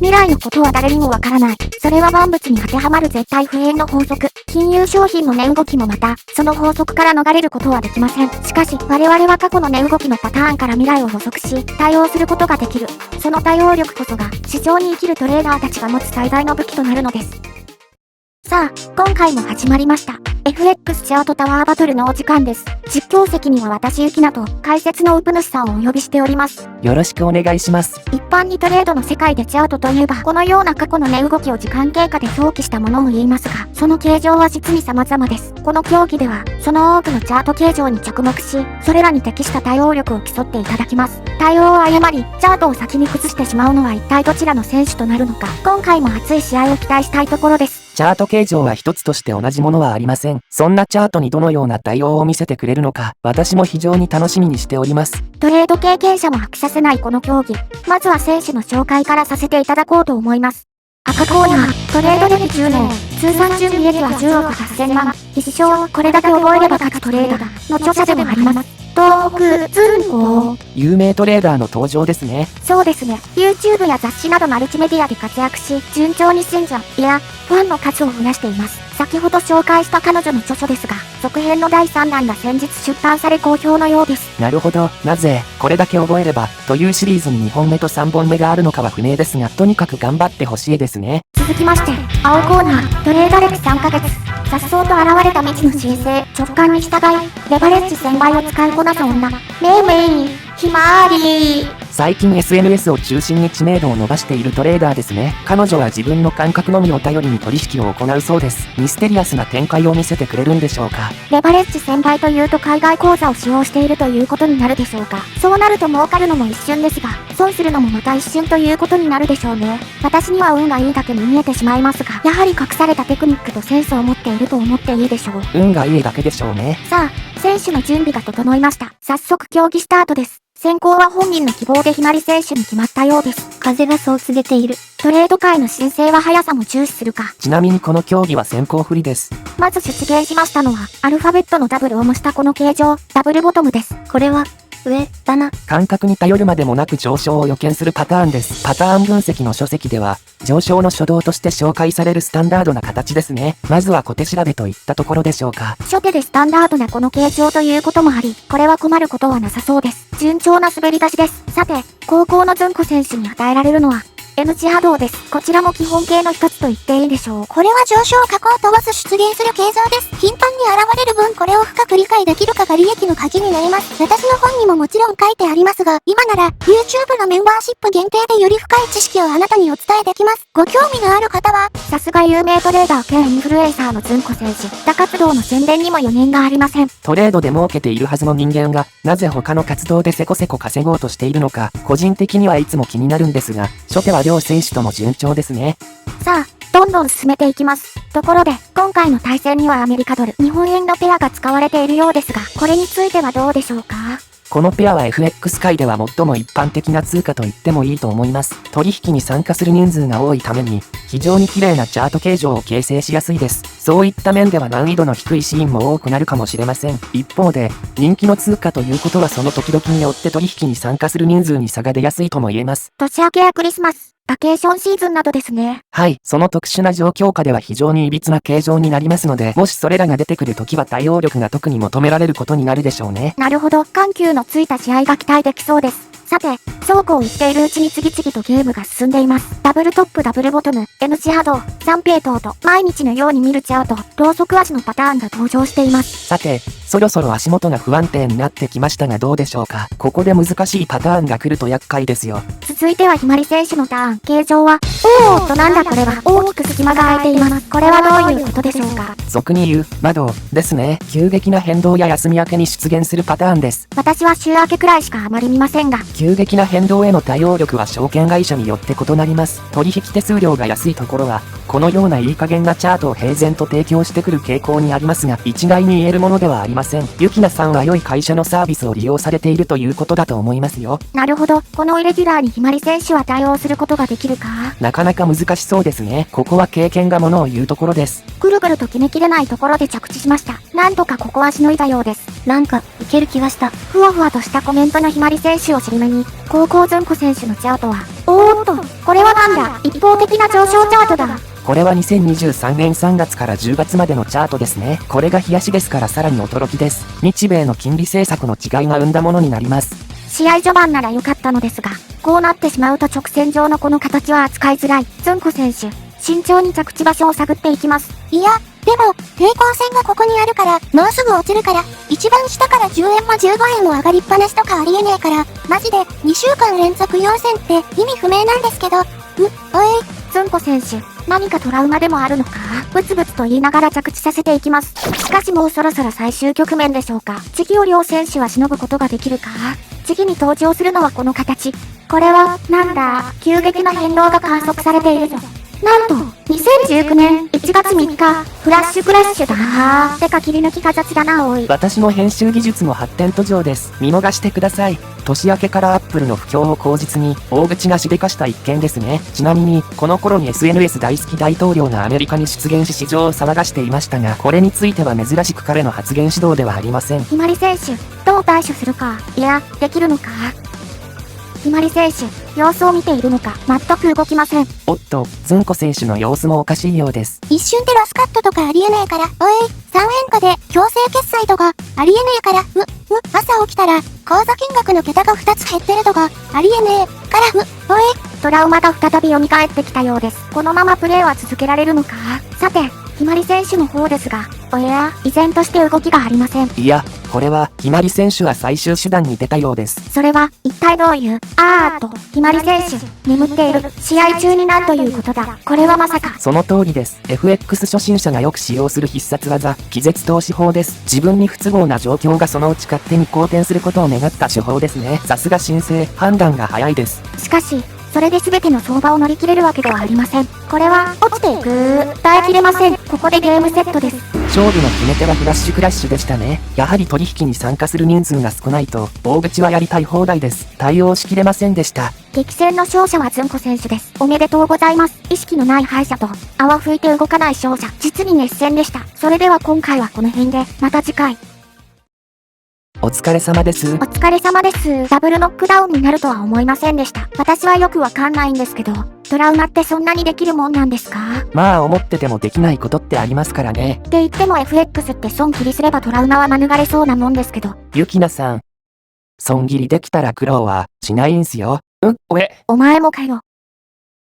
未来のことは誰にもわからない。それは万物に当てはまる絶対不変の法則。金融商品の値動きもまた、その法則から逃れることはできません。しかし、我々は過去の値動きのパターンから未来を予測し、対応することができる。その対応力こそが、市場に生きるトレーダーたちが持つ最大の武器となるのです。さあ、今回も始まりました。FX チャートタワーバトルのお時間です。実況席には私ゆきなと解説のウプ主さんをお呼びしております。よろしくお願いします。一般にトレードの世界でチャートといえば、このような過去の値動きを時間経過で表記したものも言いますが、その形状は実に様々です。この競技では、その多くのチャート形状に着目し、それらに適した対応力を競っていただきます。対応を誤り、チャートを先に崩してしまうのは一体どちらの選手となるのか、今回も熱い試合を期待したいところです。チャート形状は一つとして同じものはありません。そんなチャートにどのような対応を見せてくれるのか、私も非常に楽しみにしております。トレード経験者も飽きさせないこの競技。まずは選手の紹介からさせていただこうと思います。赤コーナー、トレード歴10年、通算準備歴は10億8000万、必勝、これだけ覚えれば勝つトレーダーの著者でもあります。東北、ズンコ。有名トレーダーの登場ですね。そうですね。YouTube や雑誌などマルチメディアで活躍し、順調に信者やファンの数を増やしています。先ほど紹介した彼女の著書ですが、続編の第3弾が先日出版され好評のようです。なるほど。なぜ、これだけ覚えれば、というシリーズに2本目と3本目があるのかは不明ですが、とにかく頑張ってほしいですね。続きまして、青コーナー、トレード歴3ヶ月。颯爽と現れた未知の新星、直感に従い、レバレッジ1000倍を使いこなす女、めいめい、ひまわり。最近 SNS を中心に知名度を伸ばしているトレーダーですね。彼女は自分の感覚のみを頼りに取引を行うそうです。ミステリアスな展開を見せてくれるんでしょうか。レバレッジ1000倍というと海外口座を使用しているということになるでしょうか。そうなると儲かるのも一瞬ですが、損するのもまた一瞬ということになるでしょうね。私には運がいいだけに見えてしまいますが、やはり隠されたテクニックとセンスを持っていると思っていいでしょう。運がいいだけでしょうね。さあ、選手の準備が整いました。早速競技スタートです。先行は本人の希望でひまり選手に決まったようです。風がそう告げている。トレード界の新星は速さも重視するか。ちなみにこの競技は先行不利です。まず出現しましたのは、アルファベットのダブルを模したこの形状、ダブルボトムです。これは、上だな。感覚に頼るまでもなく上昇を予見するパターンです。パターン分析の書籍では、上昇の初動として紹介されるスタンダードな形ですね。まずは小手調べといったところでしょうか。初手でスタンダードなこの形状ということもあり、これは困ることはなさそうです。順調な滑り出しです。さて、後攻のズンコ選手に与えられるのは、N 字波動です。こちらも基本形の一つと言っていいでしょう。これは上昇下降問わず出現する形状です。頻繁に現れる分これを深く理解できるかが利益の鍵になります。私の本にももちろん書いてありますが、今なら YouTube のメンバーシップ限定でより深い知識をあなたにお伝えできます。ご興味のある方は、さすが有名トレーダー兼インフルエンサーのズンコ選手。他活動の宣伝にも余念がありません。トレードで儲けているはずの人間が、なぜ他の活動でせこせこ稼ごうとしているのか、個人的にはいつも気になるんですが、初手は両選手とも順調ですね。さあ、どんどん進めていきます。ところで、今回の対戦にはアメリカドル、日本円のペアが使われているようですが、これについてはどうでしょうか？このペアは FX 界では最も一般的な通貨と言ってもいいと思います。取引に参加する人数が多いために、非常に綺麗なチャート形状を形成しやすいです。そういった面では難易度の低いシーンも多くなるかもしれません。一方で、人気の通貨ということはその時々によって取引に参加する人数に差が出やすいとも言えます。年明けやクリスマス、バケーションシーズンなどですね。はい、その特殊な状況下では非常に歪な形状になりますので、もしそれらが出てくるときは対応力が特に求められることになるでしょうね。なるほど、緩急のついた試合が期待できそうです。さて、そうこう言っているうちに次々とゲームが進んでいます。ダブルトップダブルボトム、N 字波動、三平等と毎日のように見るチャート、ローソク足のパターンが登場しています。さて、そろそろ足元が不安定になってきましたがどうでしょうか。ここで難しいパターンが来ると厄介ですよ。続いてはひまり選手のターン、形状は、おーっとなんだこれは、大きく隙間が空いています。これはどういうことでしょうか。俗に言う、窓ですね。急激な変動や休み明けに出現するパターンです。私は週明けくらいしかあまり見ませんが、急激な変動への対応力は証券会社によって異なります。取引手数料が安いところは、このようないい加減なチャートを平然と提供してくる傾向にありますが、一概に言えるものではありません。ゆきなさんは良い会社のサービスを利用されているということだと思いますよ。なるほど。このイレギュラーにひまり選手は対応することができるか？なかなか難しそうですね。ここは経験がものを言うところです。ぐるぐると決めきれないところで着地しました。なんとかここはしのいだようです。なんか、いける気がした。ふわふわとしたコメントのひまり選手を尻目に、高校ずんこ選手のチャートは、おーっと、これはなんだ、一的な上昇チャートだ。これは2023年3月から10月までのチャートですね。これが冷やしですからさらに驚きです。日米の金利政策の違いが生んだものになります。試合序盤なら良かったのですが、こうなってしまうと直線上のこの形は扱いづらい。ズンコ選手、慎重に着地場所を探っていきます。いや、でも、平行線がここにあるから、もうすぐ落ちるから、一番下から10円も15円も上がりっぱなしとかありえねえから、マジで、2週間連続4000って意味不明なんですけど、おい。ズンコ選手、何かトラウマでもあるのか？ブツブツと言いながら着地させていきます。しかしもうそろそろ最終局面でしょうか。次を両選手はしのぐことができるか？次に登場するのはこの形。これは、なんだ、急激な変動が観測されているぞ。なんと、2019年1月3日、フラッシュクラッシュだ。てか切り抜きが雑だな、おい。私も編集技術の発展途上です。見逃してください。年明けからアップルの不況を口実に、大口がしでかした一件ですね。ちなみに、この頃に SNS 大好き大統領がアメリカに出現し市場を騒がしていましたが、これについては珍しく彼の発言指導ではありません。ひまり選手、どう対処するか、いや、できるのか？ひまり選手、様子を見ているのか、全く動きません。おっと、ズンコ選手の様子もおかしいようです。一瞬でロスカットとかありえねえから、おい、3円下で強制決済とかありえねえから、朝起きたら口座金額の桁が2つ減ってるとかありえねえから、おい。トラウマが再び蘇ってきたようです。このままプレーは続けられるのか？さて、ひまり選手の方ですが、おや、依然として動きがありません。いや、これは、ひまり選手は最終手段に出たようです。それは、一体どういう、ひまり選手、眠っている、試合中になんということだ。これはまさか。その通りです。FX 初心者がよく使用する必殺技、気絶投資法です。自分に不都合な状況がそのうち勝手に好転することを願った手法ですね。さすが新星、判断が早いです。しかし、それで全ての相場を乗り切れるわけではありません。これは、落ちていく。耐えきれません。ここでゲームセットです。勝負の決め手はフラッシュクラッシュでしたね。やはり取引に参加する人数が少ないと、大口はやりたい放題です。対応しきれませんでした。激戦の勝者はズンコ選手です。おめでとうございます。意識のない敗者と、泡吹いて動かない勝者。実に熱戦でした。それでは今回はこの辺で、また次回。お疲れ様です。お疲れ様です。ダブルノックダウンになるとは思いませんでした。私はよくわかんないんですけど、トラウマってそんなにできるもんなんですか？まあ思っててもできないことってありますからね。って言っても FX って損切りすればトラウマは免れそうなもんですけど。ゆきなさん。損切りできたら苦労はしないんすよ。お前もかよ。